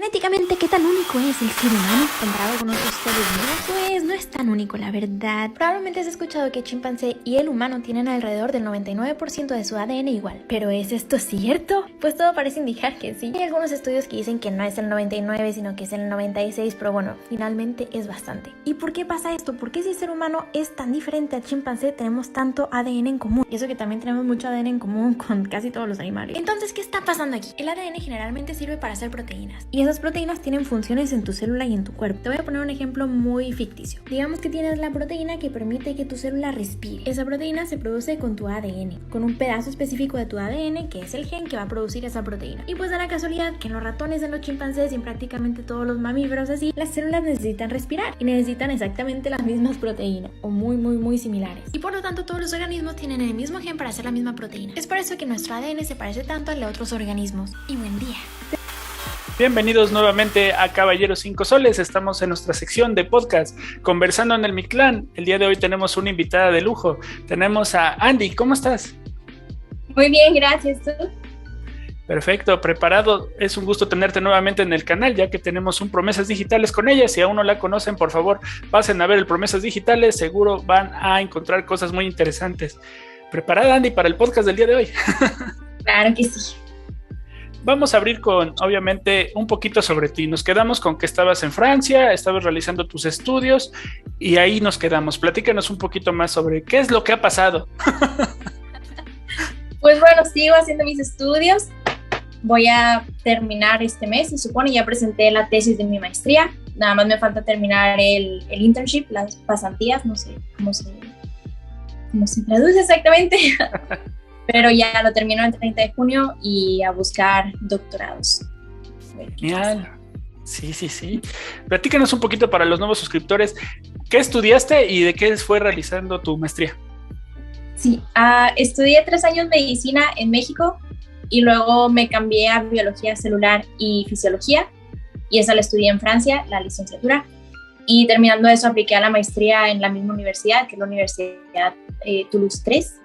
Genéticamente, ¿qué tan único es el ser humano comparado con otros seres vivos? Pues no es tan único, la verdad. Probablemente has escuchado que el chimpancé y el humano tienen alrededor del 99% de su ADN igual. ¿Pero es esto cierto? Pues todo parece indicar que sí. Hay algunos estudios que dicen que no es el 99, sino que es el 96, pero bueno, finalmente es bastante. ¿Y por qué pasa esto? ¿Por qué si el ser humano es tan diferente al chimpancé tenemos tanto ADN en común? Y eso que también tenemos mucho ADN en común con casi todos los animales. Entonces, ¿qué está pasando aquí? El ADN generalmente sirve para hacer proteínas. Y esas proteínas tienen funciones en tu célula y en tu cuerpo. Te voy a poner un ejemplo muy ficticio. Digamos que tienes la proteína que permite que tu célula respire. Esa proteína se produce con tu ADN, con un pedazo específico de tu ADN que es el gen que va a producir esa proteína. Y pues da la casualidad que en los ratones, en los chimpancés y en prácticamente todos los mamíferos así, las células necesitan respirar y necesitan exactamente las mismas proteínas o muy similares. Y por lo tanto todos los organismos tienen el mismo gen para hacer la misma proteína. Es por eso que nuestro ADN se parece tanto al de otros organismos. Y buen día. Bienvenidos nuevamente a Caballeros 5 Soles. Estamos en nuestra sección de podcast conversando en el Mictlán. El día de hoy tenemos una invitada de lujo. Tenemos a Andy. ¿Cómo estás? Muy bien, gracias. ¿Tú? Perfecto, preparado. Es un gusto tenerte nuevamente en el canal, ya que tenemos un Promesas Digitales con ella. Si aún no la conocen, por favor, pasen a ver el Promesas Digitales. Seguro van a encontrar cosas muy interesantes. ¿Preparada, Andy, para el podcast del día de hoy? Claro que sí. Vamos a abrir con, obviamente, un poquito sobre ti. Nos quedamos con que estabas en Francia, estabas realizando tus estudios y ahí nos quedamos. Platícanos un poquito más sobre qué es lo que ha pasado. Pues bueno, sigo haciendo mis estudios. Voy a terminar este mes, se supone. Ya presenté la tesis de mi maestría. Nada más me falta terminar el internship, las pasantías. No sé cómo se traduce exactamente. Pero ya lo termino el 30 de junio y a buscar doctorados. Genial. Sí. Platícanos un poquito para los nuevos suscriptores. ¿Qué estudiaste y de qué fue realizando tu maestría? Sí, estudié 3 años medicina en México y luego me cambié a biología celular y fisiología. Y esa la estudié en Francia, la licenciatura. Y terminando eso apliqué a la maestría en la misma universidad, que es la Universidad Toulouse 3.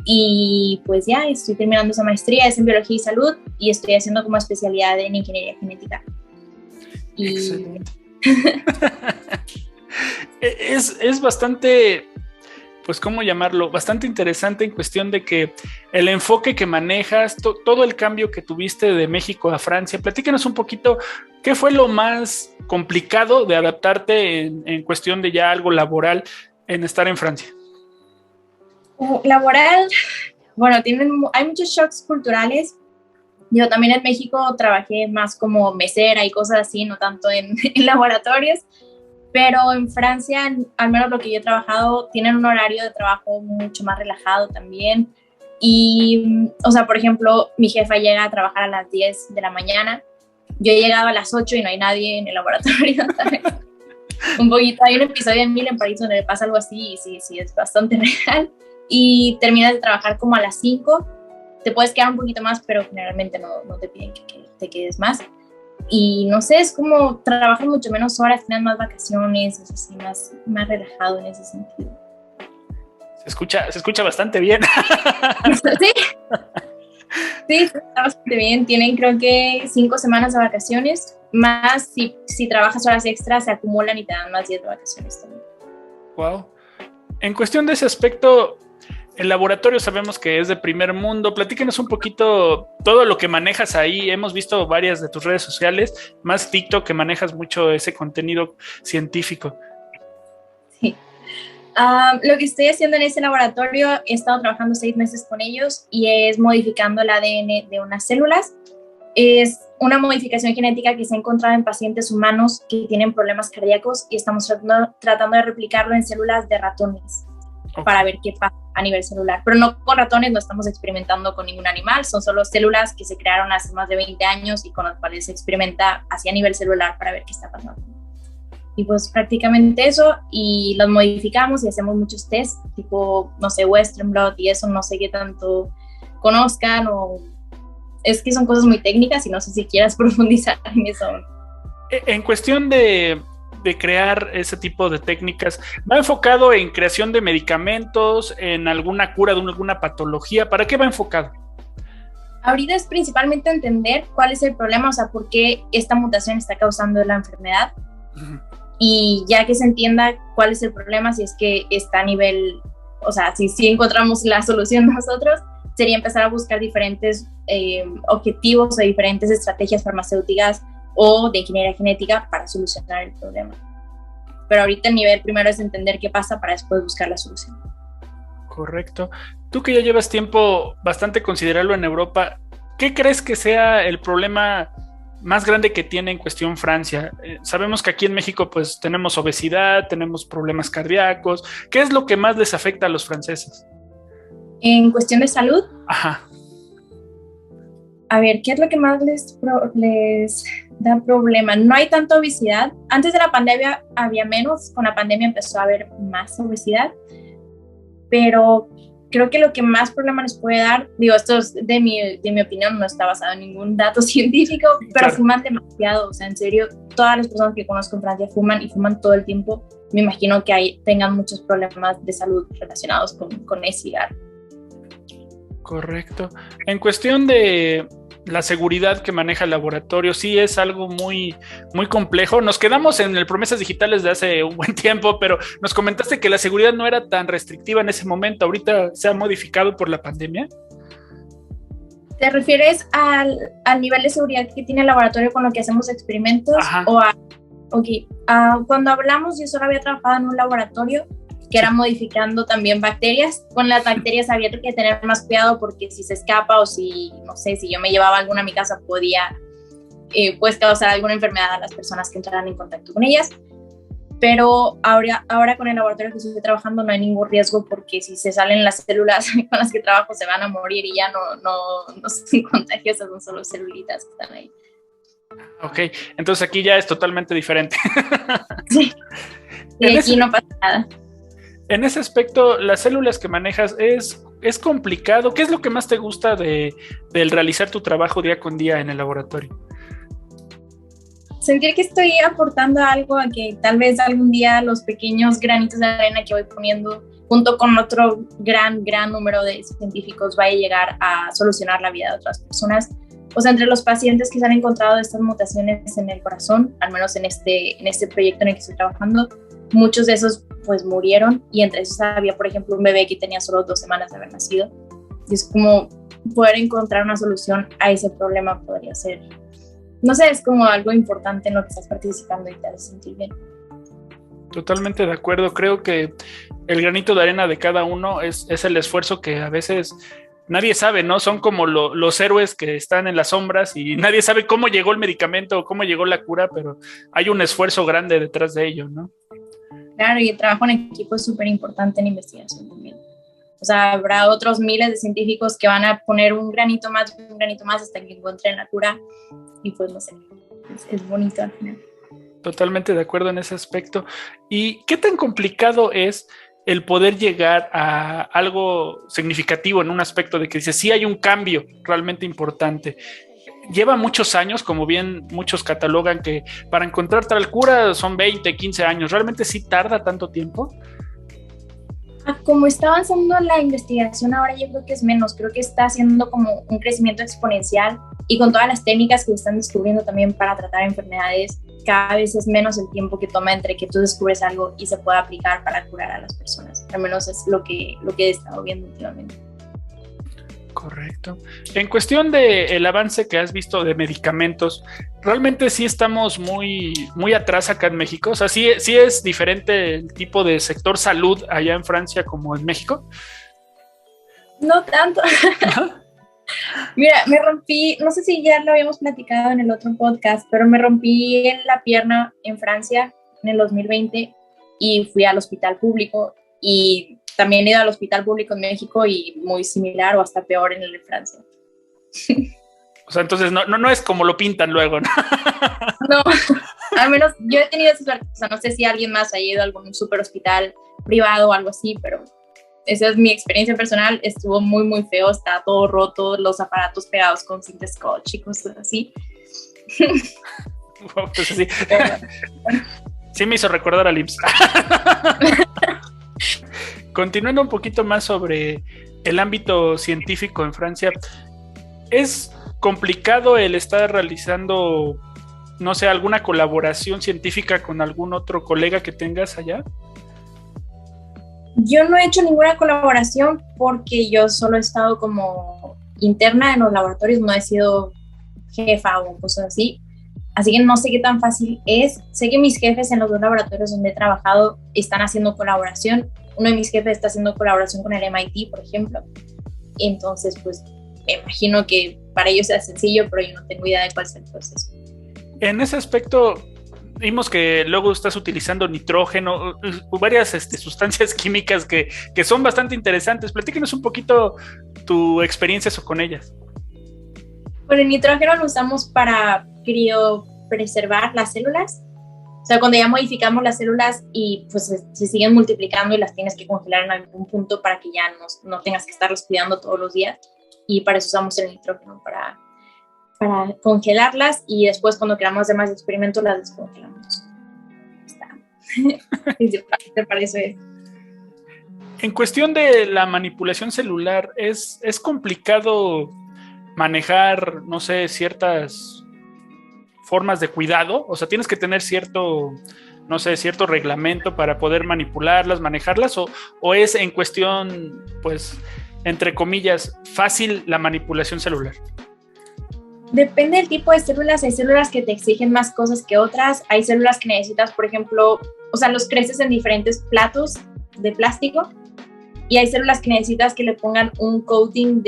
Y pues ya estoy terminando esa maestría, es en biología y salud y estoy haciendo como especialidad en ingeniería genética. Excelente. es bastante, pues cómo llamarlo, bastante interesante en cuestión de que el enfoque que manejas, todo el cambio que tuviste de México a Francia. Platícanos un poquito, ¿qué fue lo más complicado de adaptarte en cuestión de ya algo laboral en estar en Francia? Laboral, bueno, hay muchos shocks culturales. Yo también en México trabajé más como mesera y cosas así, no tanto en laboratorios, pero en Francia, al menos lo que yo he trabajado, tienen un horario de trabajo mucho más relajado también. Y, o sea, por ejemplo, mi jefa llega a trabajar a las 10 de la mañana, yo he llegado a las 8 y no hay nadie en el laboratorio, ¿sabes? Un poquito, hay un episodio en Mil en París donde pasa algo así y sí, es bastante real. Y terminas de trabajar como a las 5, te puedes quedar un poquito más, pero generalmente no te piden que te quedes más. Y no sé, es como trabajas mucho menos horas, tienes más vacaciones, es así, más relajado en ese sentido. Se escucha bastante bien. Sí, está bastante bien. Tienen creo que 5 semanas de vacaciones, más si trabajas horas extras se acumulan y te dan más 10 de vacaciones también. Wow. En cuestión de ese aspecto, el laboratorio sabemos que es de primer mundo. Platícanos un poquito todo lo que manejas ahí. Hemos visto varias de tus redes sociales, más TikTok, que manejas mucho ese contenido científico. Sí. Lo que estoy haciendo en ese laboratorio, he estado trabajando 6 meses con ellos y es modificando el ADN de unas células. Es una modificación genética que se ha encontrado en pacientes humanos que tienen problemas cardíacos y estamos tratando de replicarlo en células de ratones. Okay. Para ver qué pasa a nivel celular, pero no con ratones, no estamos experimentando con ningún animal, son solo células que se crearon hace más de 20 años y con las cuales se experimenta así a nivel celular para ver qué está pasando. Y pues prácticamente eso, y los modificamos y hacemos muchos tests, tipo, no sé, Western blot y eso, no sé qué tanto conozcan, o es que son cosas muy técnicas y no sé si quieras profundizar en eso. En cuestión de crear ese tipo de técnicas, ¿va enfocado en creación de medicamentos, en alguna cura de alguna patología? ¿Para qué va enfocado? Ahorita es principalmente entender cuál es el problema, o sea, por qué esta mutación está causando la enfermedad. Uh-huh. Y ya que se entienda cuál es el problema, si es que está a nivel, o sea, si encontramos la solución nosotros, sería empezar a buscar diferentes objetivos o diferentes estrategias farmacéuticas o de ingeniería genética para solucionar el problema. Pero ahorita el nivel primero es entender qué pasa para después buscar la solución. Correcto. Tú que ya llevas tiempo bastante considerarlo en Europa, ¿qué crees que sea el problema más grande que tiene en cuestión Francia? Sabemos que aquí en México pues tenemos obesidad, tenemos problemas cardíacos. ¿Qué es lo que más les afecta a los franceses? En cuestión de salud. Ajá. A ver, ¿qué es lo que más les da problema? No hay tanta obesidad. Antes de la pandemia había menos, con la pandemia empezó a haber más obesidad, pero creo que lo que más problema les puede dar, digo, esto es de mi opinión, no está basado en ningún dato científico, pero claro, fuman demasiado, o sea, en serio, todas las personas que conozco en Francia fuman y fuman todo el tiempo. Me imagino que tengan muchos problemas de salud relacionados con el cigarro. Correcto. En cuestión de la seguridad que maneja el laboratorio, sí es algo muy, muy complejo. Nos quedamos en el promesas digitales de hace un buen tiempo, pero nos comentaste que la seguridad no era tan restrictiva en ese momento. ¿Ahorita se ha modificado por la pandemia? ¿Te refieres al nivel de seguridad que tiene el laboratorio con lo que hacemos experimentos? Ajá. Cuando hablamos, yo solo había trabajado en un laboratorio que era modificando también bacterias. Con las bacterias había que tener más cuidado porque si se escapa o si, no sé, si yo me llevaba alguna a mi casa podía pues causar alguna enfermedad a las personas que entraran en contacto con ellas. Pero ahora con el laboratorio que estoy trabajando no hay ningún riesgo porque si se salen las células con las que trabajo se van a morir y ya no son contagiosas, son solo celulitas que están ahí. Ok, entonces aquí ya es totalmente diferente. Sí, y aquí no pasa nada. En ese aspecto, las células que manejas es complicado. ¿Qué es lo que más te gusta del realizar tu trabajo día con día en el laboratorio? Sentir que estoy aportando algo, a que tal vez algún día los pequeños granitos de arena que voy poniendo junto con otro gran número de científicos vaya a llegar a solucionar la vida de otras personas. O sea, entre los pacientes que se han encontrado estas mutaciones en el corazón, al menos en este proyecto en el que estoy trabajando, muchos de esos pues murieron y entre esos había, por ejemplo, un bebé que tenía solo 2 semanas de haber nacido. Y es como poder encontrar una solución a ese problema podría ser, no sé, es como algo importante en lo que estás participando y te hace sentir bien. Totalmente de acuerdo. Creo que el granito de arena de cada uno es el esfuerzo que a veces nadie sabe, ¿no? Son como los héroes que están en las sombras y nadie sabe cómo llegó el medicamento o cómo llegó la cura, pero hay un esfuerzo grande detrás de ello, ¿no? Claro, y el trabajo en equipo es súper importante en investigación también. O sea, habrá otros miles de científicos que van a poner un granito más hasta que encuentren la cura y pues no sé, es bonito al final. Totalmente de acuerdo en ese aspecto. ¿Y qué tan complicado es el poder llegar a algo significativo en un aspecto de que dice sí hay un cambio realmente importante? Lleva muchos años, como bien muchos catalogan que para encontrar tal cura son 20, 15 años. ¿Realmente sí tarda tanto tiempo? Como está avanzando la investigación ahora, yo creo que es menos. Creo que está haciendo como un crecimiento exponencial y con todas las técnicas que se están descubriendo también para tratar enfermedades, cada vez es menos el tiempo que toma entre que tú descubres algo y se pueda aplicar para curar a las personas. Al menos es lo que he estado viendo últimamente. Correcto. En cuestión del avance que has visto de medicamentos, ¿realmente sí estamos muy, muy atrás acá en México? O sea, ¿sí es diferente el tipo de sector salud allá en Francia como en México? No tanto. Mira, me rompí, no sé si ya lo habíamos platicado en el otro podcast, pero me rompí la pierna en Francia en el 2020 y fui al hospital público y también he ido al hospital público en México y muy similar o hasta peor en el de Francia. O sea, entonces no es como lo pintan luego, ¿no? No, al menos yo he tenido esa suerte. O sea, no sé si alguien más ha ido a algún super hospital privado o algo así, pero esa es mi experiencia personal. Estuvo muy, muy feo. Está todo roto, los aparatos pegados con cinta scotch y cosas así. Wow, pues sí. Sí me hizo recordar al IMSS. Continuando un poquito más sobre el ámbito científico en Francia, ¿Es complicado el estar realizando, no sé, alguna colaboración científica con algún otro colega que tengas allá? Yo no he hecho ninguna colaboración porque yo solo he estado como interna en los laboratorios, no he sido jefa o cosas así. Así que no sé qué tan fácil es. Sé que mis jefes en los 2 laboratorios donde he trabajado están haciendo colaboración. Uno de mis jefes está haciendo colaboración con el MIT, por ejemplo. Entonces, pues, me imagino que para ellos sea sencillo, pero yo no tengo idea de cuál es el proceso. En ese aspecto, vimos que luego estás utilizando nitrógeno, varias sustancias químicas que son bastante interesantes. Platícanos un poquito tu experiencia con ellas. Bueno, el nitrógeno lo usamos para criopreservar las células. O sea, cuando ya modificamos las células y pues se siguen multiplicando y las tienes que congelar en algún punto para que ya no tengas que estarlas cuidando todos los días. Y para eso usamos el nitrógeno, para congelarlas y después cuando queramos hacer más experimentos las descongelamos. ¿Te parece? En cuestión de la manipulación celular, ¿es complicado manejar, no sé, ciertas formas de cuidado? O sea, tienes que tener cierto reglamento para poder manipularlas, manejarlas, o es en cuestión, pues, entre comillas, fácil la manipulación celular. Depende del tipo de células. Hay células que te exigen más cosas que otras. Hay células que necesitas, por ejemplo, o sea, los creces en diferentes platos de plástico y hay células que necesitas que le pongan un coating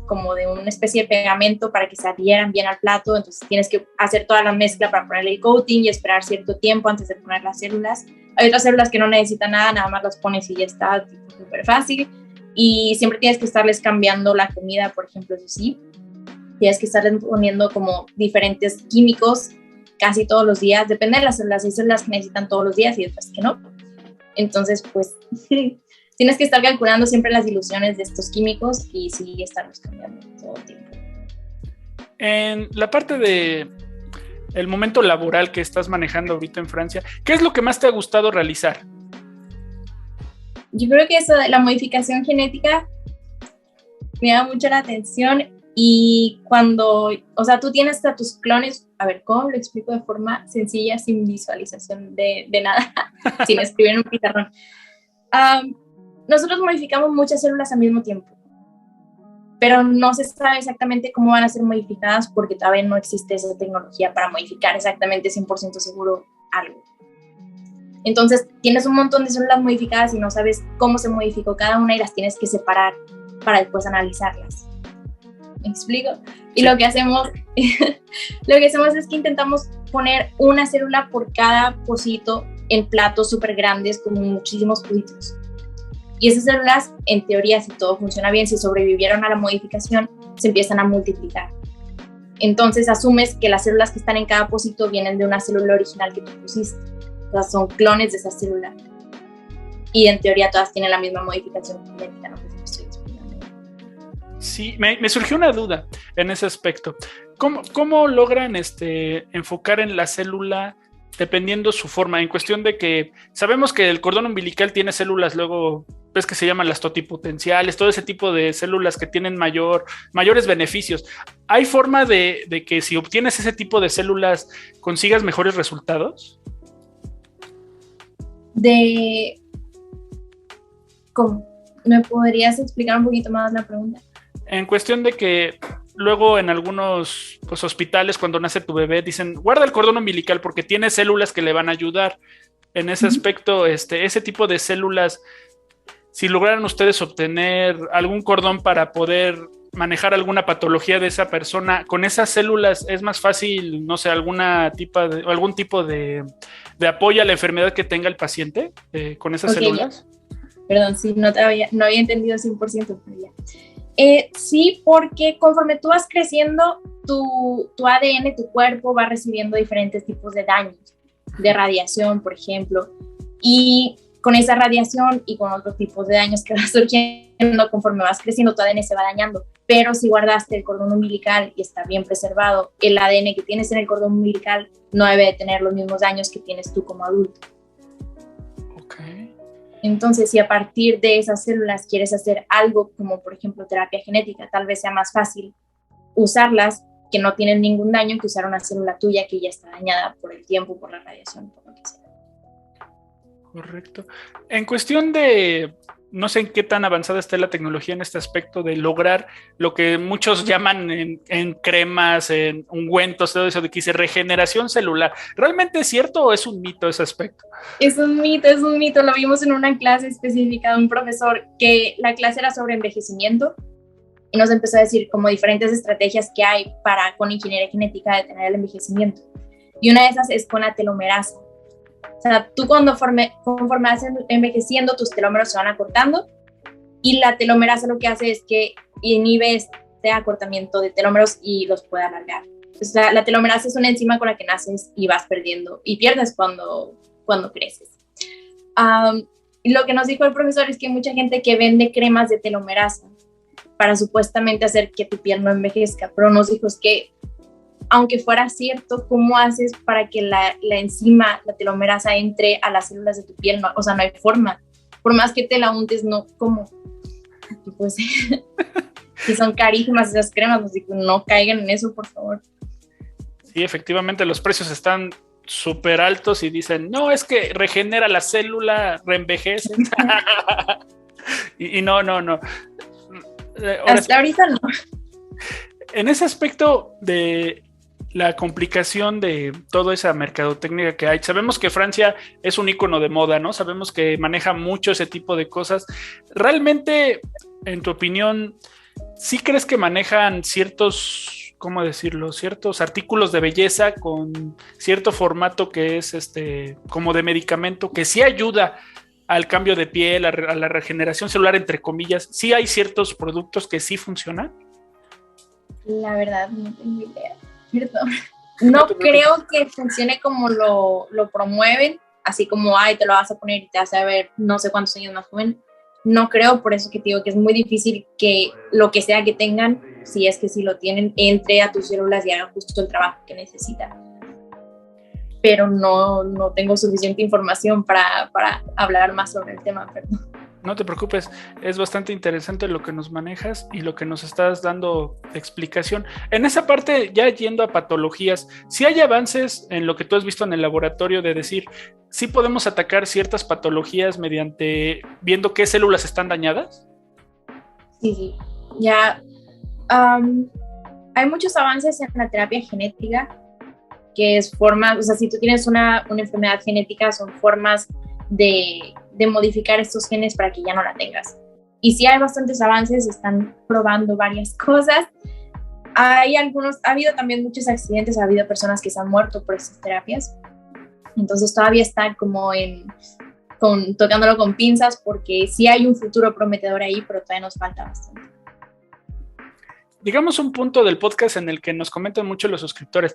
como de una especie de pegamento para que se adhieran bien al plato. Entonces tienes que hacer toda la mezcla para ponerle el coating y esperar cierto tiempo antes de poner las células. Hay otras células que no necesitan nada más las pones y ya está, súper fácil. Y siempre tienes que estarles cambiando la comida, por ejemplo, eso sí. Tienes que estarles poniendo como diferentes químicos casi todos los días. Depende de las células. Hay células que necesitan todos los días y otras que no. Entonces, pues, tienes que estar calculando siempre las diluciones de estos químicos y sí estarlos cambiando todo el tiempo. En la parte de el momento laboral que estás manejando ahorita en Francia, ¿qué es lo que más te ha gustado realizar? Yo creo que eso de la modificación genética me da mucho la atención y cuando, o sea, tú tienes a tus clones, a ver, ¿cómo lo explico de forma sencilla, sin visualización de nada, sin escribir en un pizarrón? Nosotros modificamos muchas células al mismo tiempo, pero no se sabe exactamente cómo van a ser modificadas porque todavía no existe esa tecnología para modificar exactamente 100% seguro algo. Entonces tienes un montón de células modificadas y no sabes cómo se modificó cada una y las tienes que separar para después analizarlas. ¿Me explico? Y lo que hacemos es que intentamos poner una célula por cada pocito en platos súper grandes, como muchísimos pocitos. Y esas células, en teoría, si todo funciona bien, si sobrevivieron a la modificación, se empiezan a multiplicar. Entonces asumes que las células que están en cada pocito vienen de una célula original que tú pusiste. O sea, son clones de esa célula. Y en teoría todas tienen la misma modificación genética, no sé si me estoy explicando. Sí, me surgió una duda en ese aspecto. ¿Cómo logran enfocar en la célula dependiendo su forma? En cuestión de que sabemos que el cordón umbilical tiene células, luego ves que se llaman las totipotenciales, todo ese tipo de células que tienen mayores beneficios. ¿Hay forma de que si obtienes ese tipo de células consigas mejores resultados? ¿Cómo? ¿Me podrías explicar un poquito más la pregunta? En cuestión de que luego en algunos hospitales cuando nace tu bebé dicen guarda el cordón umbilical porque tiene células que le van a ayudar. En ese aspecto, ese tipo de células, si lograran ustedes obtener algún cordón para poder manejar alguna patología de esa persona, con esas células es más fácil, no sé, algún tipo de apoyo a la enfermedad que tenga el paciente con esas células. Ya. Perdón, sí, no había entendido 100%, pero ya. Sí, porque conforme tú vas creciendo, tu ADN, tu cuerpo va recibiendo diferentes tipos de daños, de radiación, por ejemplo, y con esa radiación y con otros tipos de daños que van surgiendo conforme vas creciendo, tu ADN se va dañando. Pero si guardaste el cordón umbilical y está bien preservado, el ADN que tienes en el cordón umbilical no debe de tener los mismos daños que tienes tú como adulto. Okay. Entonces, si a partir de esas células quieres hacer algo como, por ejemplo, terapia genética, tal vez sea más fácil usarlas que no tienen ningún daño que usar una célula tuya que ya está dañada por el tiempo, por la radiación, por lo que sea. Correcto. En cuestión de, no sé en qué tan avanzada está la tecnología en este aspecto de lograr lo que muchos llaman en cremas, en ungüentos, todo eso de que dice regeneración celular. ¿Realmente es cierto o es un mito ese aspecto? Es un mito. Lo vimos en una clase específica de un profesor que la clase era sobre envejecimiento y nos empezó a decir como diferentes estrategias que hay para con ingeniería genética detener el envejecimiento. Y una de esas es con la telomerasa. O sea, tú conforme vas envejeciendo, tus telómeros se van acortando y la telomerasa lo que hace es que inhibe este acortamiento de telómeros y los puede alargar. Entonces, la telomerasa es una enzima con la que naces y vas perdiendo y pierdes cuando creces. Lo que nos dijo el profesor es que hay mucha gente que vende cremas de telomerasa para supuestamente hacer que tu piel no envejezca, pero nos dijo es que aunque fuera cierto, ¿cómo haces para que la enzima, la telomerasa, entre a las células de tu piel? No, o sea, no hay forma. Por más que te la untes, no, ¿cómo? Y pues, que son carísimas esas cremas, así que no caigan en eso, por favor. Sí, efectivamente, los precios están súper altos y dicen, no, es que regenera la célula, reenvejece. y no. Hasta ahorita no. En ese aspecto de la complicación de toda esa mercadotecnia que hay, sabemos que Francia es un ícono de moda, ¿no? Sabemos que maneja mucho ese tipo de cosas. ¿Realmente, en tu opinión, sí crees que manejan ciertos, ¿cómo decirlo? Ciertos artículos de belleza con cierto formato que es como de medicamento, que sí ayuda al cambio de piel, a la regeneración celular, entre comillas? ¿Sí hay ciertos productos que sí funcionan? La verdad, no tengo idea. Perdón. No creo que funcione como lo promueven, así como, ay, te lo vas a poner y te vas a ver no sé cuántos años más joven. No creo, por eso que te digo que es muy difícil que lo que sea que tengan, si es que sí lo tienen, entre a tus células y haga justo el trabajo que necesita. Pero no tengo suficiente información para hablar más sobre el tema, perdón. No te preocupes, es bastante interesante lo que nos manejas y lo que nos estás dando de explicación. En esa parte, ya yendo a patologías, ¿sí hay avances en lo que tú has visto en el laboratorio de decir, sí podemos atacar ciertas patologías mediante viendo qué células están dañadas? Sí. Ya hay muchos avances en la terapia genética, que es formas, o sea, si tú tienes una enfermedad genética, son formas de modificar estos genes para que ya no la tengas. Y sí hay bastantes avances, están probando varias cosas. Ha habido también muchos accidentes, ha habido personas que se han muerto por estas terapias. Entonces todavía está como tocándolo con pinzas porque sí hay un futuro prometedor ahí, pero todavía nos falta bastante. Llegamos a un punto del podcast en el que nos comentan mucho los suscriptores.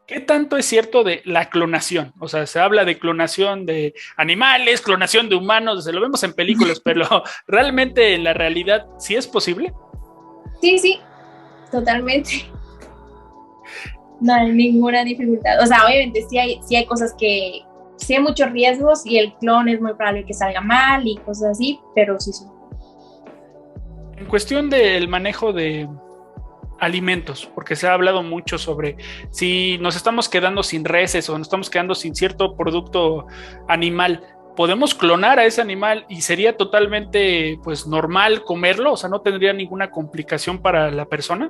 ¿Qué tanto es cierto de la clonación? O sea, se habla de clonación de animales, clonación de humanos, lo vemos en películas, pero ¿realmente en la realidad sí es posible? Sí, totalmente. No hay ninguna dificultad. O sea, obviamente sí hay cosas que sí hay muchos riesgos y el clon es muy probable que salga mal y cosas así, pero sí. En cuestión del manejo de alimentos, porque se ha hablado mucho sobre si nos estamos quedando sin reses o nos estamos quedando sin cierto producto animal, ¿podemos clonar a ese animal y sería totalmente pues normal comerlo? O sea, ¿no tendría ninguna complicación para la persona?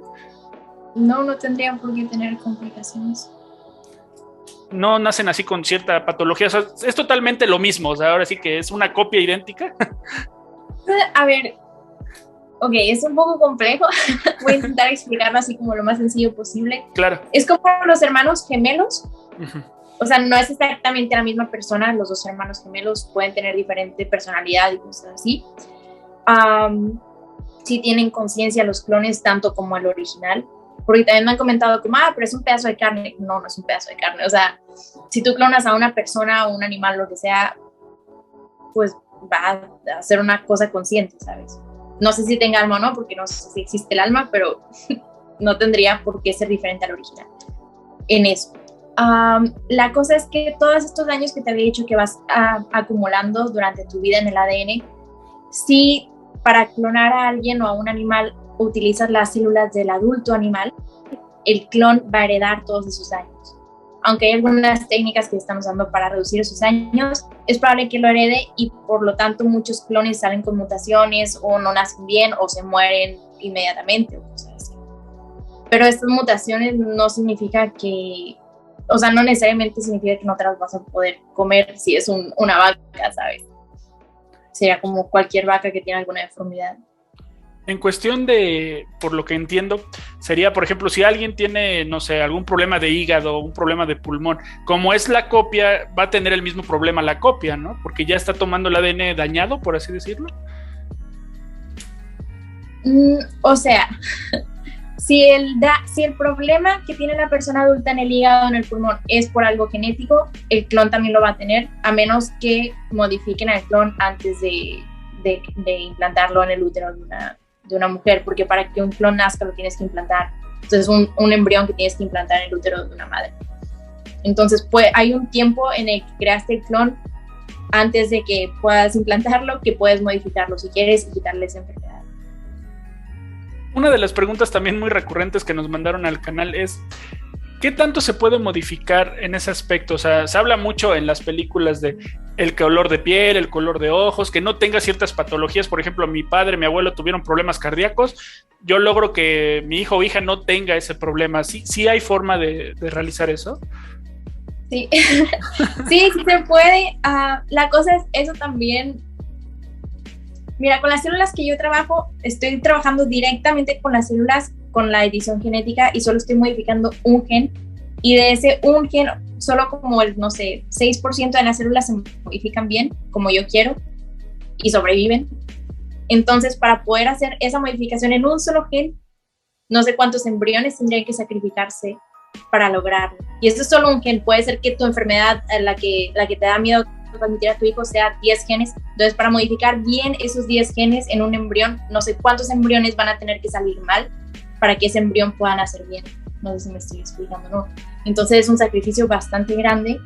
No tendría por qué tener complicaciones. No nacen así con cierta patología, o sea, es totalmente lo mismo, o sea, ahora sí que es una copia idéntica. A ver, ok, es un poco complejo. Voy a intentar explicarlo así como lo más sencillo posible. Claro. Es como los hermanos gemelos. Uh-huh. O sea, no es exactamente la misma persona. Los dos hermanos gemelos pueden tener diferente personalidad y cosas así. Sí tienen conciencia los clones tanto como el original. Porque también me han comentado como, pero es un pedazo de carne. No es un pedazo de carne. O sea, si tú clonas a una persona o un animal, lo que sea, pues va a hacer una cosa consciente, ¿sabes? No sé si tenga alma o no, porque no sé si existe el alma, pero no tendría por qué ser diferente al original en eso. La cosa es que todos estos daños que te había dicho que vas acumulando durante tu vida en el ADN, sí, para clonar a alguien o a un animal utilizas las células del adulto animal, el clon va a heredar todos esos daños. Aunque hay algunas técnicas que están usando para reducir esos daños, es probable que lo herede y por lo tanto muchos clones salen con mutaciones o no nacen bien o se mueren inmediatamente o cosas así. Pero estas mutaciones no significa que, o sea, no necesariamente significa que no te las vas a poder comer si es una vaca, ¿sabes? Sería como cualquier vaca que tiene alguna deformidad. En cuestión de, por lo que entiendo, sería, por ejemplo, si alguien tiene, no sé, algún problema de hígado, un problema de pulmón, como es la copia, va a tener el mismo problema la copia, ¿no? Porque ya está tomando el ADN dañado, por así decirlo. O sea, si el problema que tiene la persona adulta en el hígado o en el pulmón es por algo genético, el clon también lo va a tener, a menos que modifiquen al clon antes de implantarlo en el útero de una mujer, porque para que un clon nazca lo tienes que implantar. Entonces un embrión que tienes que implantar en el útero de una madre. Entonces hay un tiempo en el que creaste el clon antes de que puedas implantarlo, que puedes modificarlo si quieres y quitarle esa enfermedad. Una de las preguntas también muy recurrentes que nos mandaron al canal es ¿qué tanto se puede modificar en ese aspecto? O sea, se habla mucho en las películas de el color de piel, el color de ojos, que no tenga ciertas patologías. Por ejemplo, mi padre, mi abuelo tuvieron problemas cardíacos. Yo logro que mi hijo o hija no tenga ese problema. ¿Sí hay forma de realizar eso? Sí, sí se puede. La cosa es eso también. Mira, con las células que yo trabajo, estoy trabajando directamente con las células con la edición genética y solo estoy modificando un gen. Y de ese un gen, solo como el, no sé, 6% de las células se modifican bien, como yo quiero, y sobreviven. Entonces, para poder hacer esa modificación en un solo gen, no sé cuántos embriones tendrían que sacrificarse para lograrlo. Y esto es solo un gen. Puede ser que tu enfermedad, la que te da miedo transmitir a tu hijo, sea 10 genes. Entonces, para modificar bien esos 10 genes en un embrión, no sé cuántos embriones van a tener que salir mal para que ese embrión pueda nacer bien. No sé si me estoy explicando, ¿no? Entonces es un sacrificio bastante grande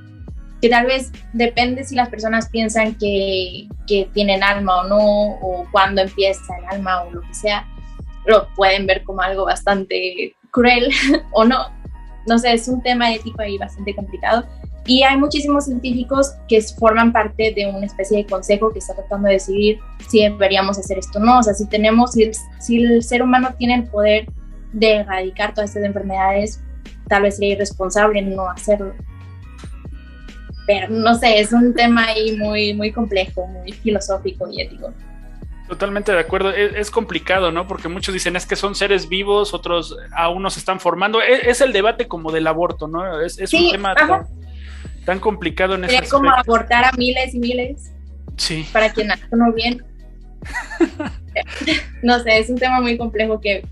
que tal vez depende si las personas piensan que tienen alma o no, o cuándo empieza el alma o lo que sea, lo pueden ver como algo bastante cruel o no. No sé, es un tema ético ahí bastante complicado. Y hay muchísimos científicos que forman parte de una especie de consejo que está tratando de decidir si deberíamos hacer esto o no. O sea, si el ser humano tiene el poder de erradicar todas estas enfermedades, tal vez sería irresponsable no hacerlo. Pero no sé, es un tema ahí muy, muy complejo, muy filosófico y ético. Totalmente de acuerdo, es complicado, ¿no? Porque muchos dicen es que son seres vivos, otros aún no se están formando. Es el debate como del aborto, ¿no? Es sí, un tema tan complicado en ese aspecto. Sería como abortar a miles y miles. Sí. Para que nazca uno bien. No sé, es un tema muy complejo que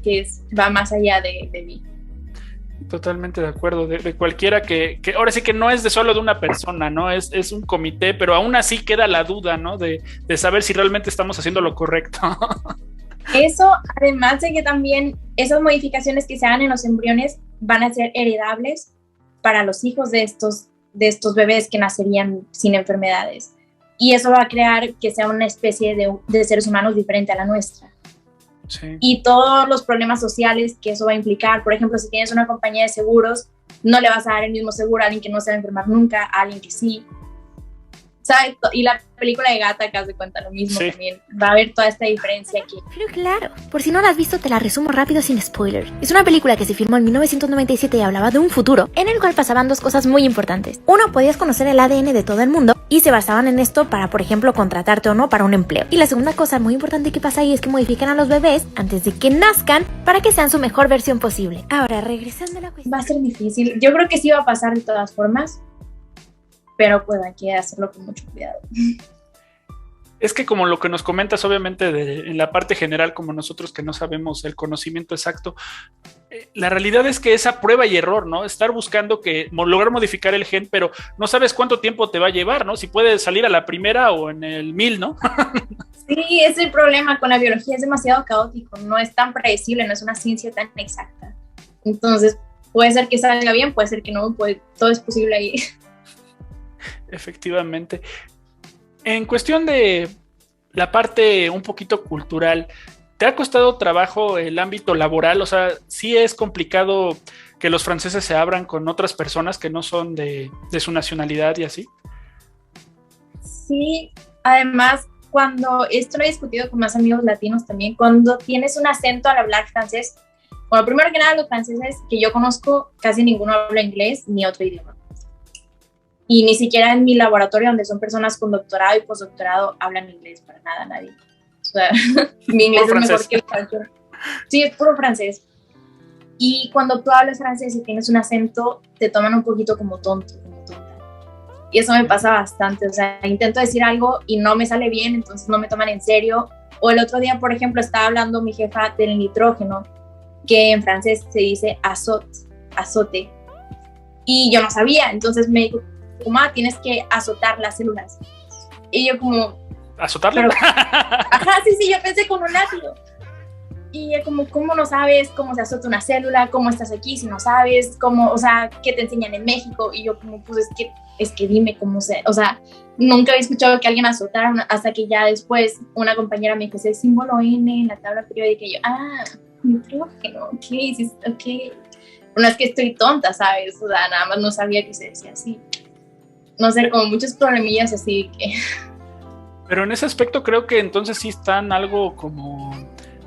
va más allá de mí. Totalmente de acuerdo, de cualquiera que ahora sí que no es de solo de una persona, ¿no? Es un comité, pero aún así queda la duda, ¿no? De saber si realmente estamos haciendo lo correcto. Eso, además de que también esas modificaciones que se hagan en los embriones van a ser heredables para los hijos de estos bebés que nacerían sin enfermedades. Y eso va a crear que sea una especie de seres humanos diferente a la nuestra. Sí. Y todos los problemas sociales que eso va a implicar. Por ejemplo, si tienes una compañía de seguros, no le vas a dar el mismo seguro a alguien que no se va a enfermar nunca, a alguien que sí. ¿Sabes? Y la película de Gata, que hace cuenta lo mismo, sí. También va a haber toda esta diferencia aquí. Pero claro, por si no la has visto, te la resumo rápido sin spoiler. Es una película que se filmó en 1997 y hablaba de un futuro en el cual pasaban dos cosas muy importantes. Uno, podías conocer el ADN de todo el mundo y se basaban en esto para, por ejemplo, contratarte o no para un empleo. Y la segunda cosa muy importante que pasa ahí es que modifican a los bebés antes de que nazcan para que sean su mejor versión posible. Ahora, regresando a la cuestión. Va a ser difícil. Yo creo que sí va a pasar de todas formas, pero pues hay que hacerlo con mucho cuidado. Es que como lo que nos comentas, obviamente, en la parte general, como nosotros que no sabemos el conocimiento exacto, la realidad es que esa prueba y error, ¿no? Estar buscando lograr modificar el gen, pero no sabes cuánto tiempo te va a llevar, ¿no? Si puede salir a la primera o en el 1000, ¿no? Sí, es el problema con la biología, es demasiado caótico, no es tan predecible, no es una ciencia tan exacta. Entonces, puede ser que salga bien, puede ser que no, todo es posible ahí. Efectivamente. En cuestión de la parte un poquito cultural, ¿te ha costado trabajo el ámbito laboral? O sea, ¿sí es complicado que los franceses se abran con otras personas que no son de su nacionalidad y así? Sí, además, cuando esto lo he discutido con más amigos latinos también, cuando tienes un acento al hablar francés, bueno, primero que nada, los franceses que yo conozco, casi ninguno habla inglés ni otro idioma. Y ni siquiera en mi laboratorio, donde son personas con doctorado y postdoctorado, hablan inglés para nada, nadie. O sea, mi inglés es mejor que el francés. Sí, es puro francés. Y cuando tú hablas francés y tienes un acento, te toman un poquito como tonto, como tonta. Y eso me pasa bastante. O sea, intento decir algo y no me sale bien, entonces no me toman en serio. O el otro día, por ejemplo, estaba hablando mi jefa del nitrógeno, que en francés se dice azote. Y yo no sabía, entonces me dijo, tienes que azotar las células. Y yo como... ¿Azotarlas? Ajá, sí, yo pensé con un látigo. Y ella como, ¿cómo no sabes cómo se azota una célula? ¿Cómo estás aquí si no sabes? ¿Cómo, o sea, qué te enseñan en México? Y yo como, pues es que dime cómo se... O sea, nunca había escuchado que alguien azotara hasta que ya después una compañera me dijo, es el símbolo N en la tabla periódica. Y yo, nitrógeno, ok. No es que estoy tonta, ¿sabes? O sea, nada más no sabía que se decía así. No sé, como muchos problemillas así que... Pero en ese aspecto creo que entonces sí están algo como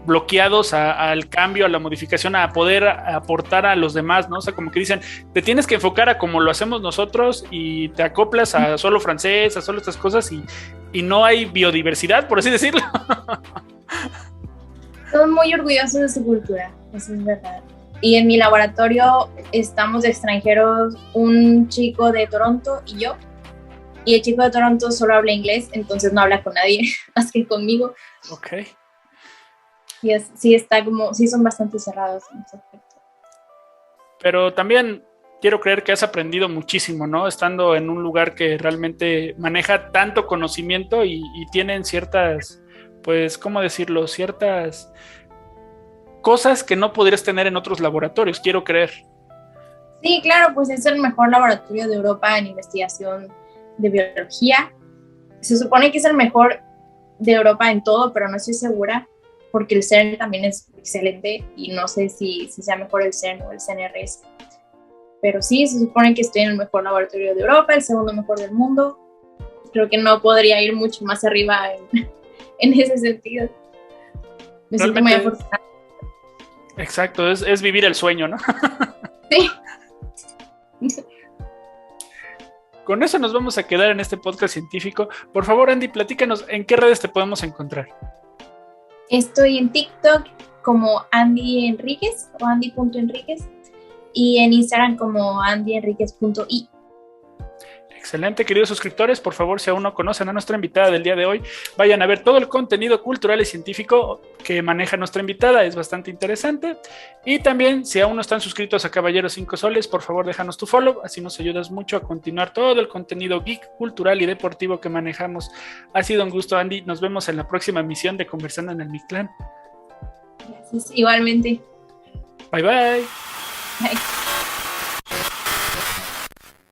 bloqueados al cambio, a la modificación, a poder aportar a los demás, ¿no? O sea, como que dicen, te tienes que enfocar a como lo hacemos nosotros y te acoplas a solo francés, a solo estas cosas y no hay biodiversidad, por así decirlo. Son muy orgullosos de su cultura, eso es verdad. Y en mi laboratorio estamos de extranjeros un chico de Toronto y yo. Y el chico de Toronto solo habla inglés, entonces no habla con nadie más que conmigo. Ok. Y sí está como, sí son bastante cerrados en ese aspecto. Pero también quiero creer que has aprendido muchísimo, ¿no? Estando en un lugar que realmente maneja tanto conocimiento y tienen ciertas, pues, ¿cómo decirlo? Ciertas cosas que no podrías tener en otros laboratorios, quiero creer. Sí, claro, pues es el mejor laboratorio de Europa en investigación de biología. Se supone que es el mejor de Europa en todo, pero no estoy segura, porque el CERN también es excelente y no sé si sea mejor el CERN o el CNRS. Pero sí, se supone que estoy en el mejor laboratorio de Europa, el segundo mejor del mundo. Creo que no podría ir mucho más arriba en ese sentido. Me siento muy afortunada. Exacto, es vivir el sueño, ¿no? Sí. Con eso nos vamos a quedar en este podcast científico. Por favor, Andy, platícanos, ¿en qué redes te podemos encontrar? Estoy en TikTok como Andy Enríquez o Andy.Enríquez y en Instagram como andyenriquez.i. Excelente, queridos suscriptores, por favor, si aún no conocen a nuestra invitada del día de hoy, vayan a ver todo el contenido cultural y científico que maneja nuestra invitada, es bastante interesante. Y también, si aún no están suscritos a Caballeros 5 Soles, por favor, déjanos tu follow, así nos ayudas mucho a continuar todo el contenido geek, cultural y deportivo que manejamos. Ha sido un gusto, Andy, nos vemos en la próxima emisión de Conversando en el Mictlán. Gracias, igualmente. Bye, bye. Bye.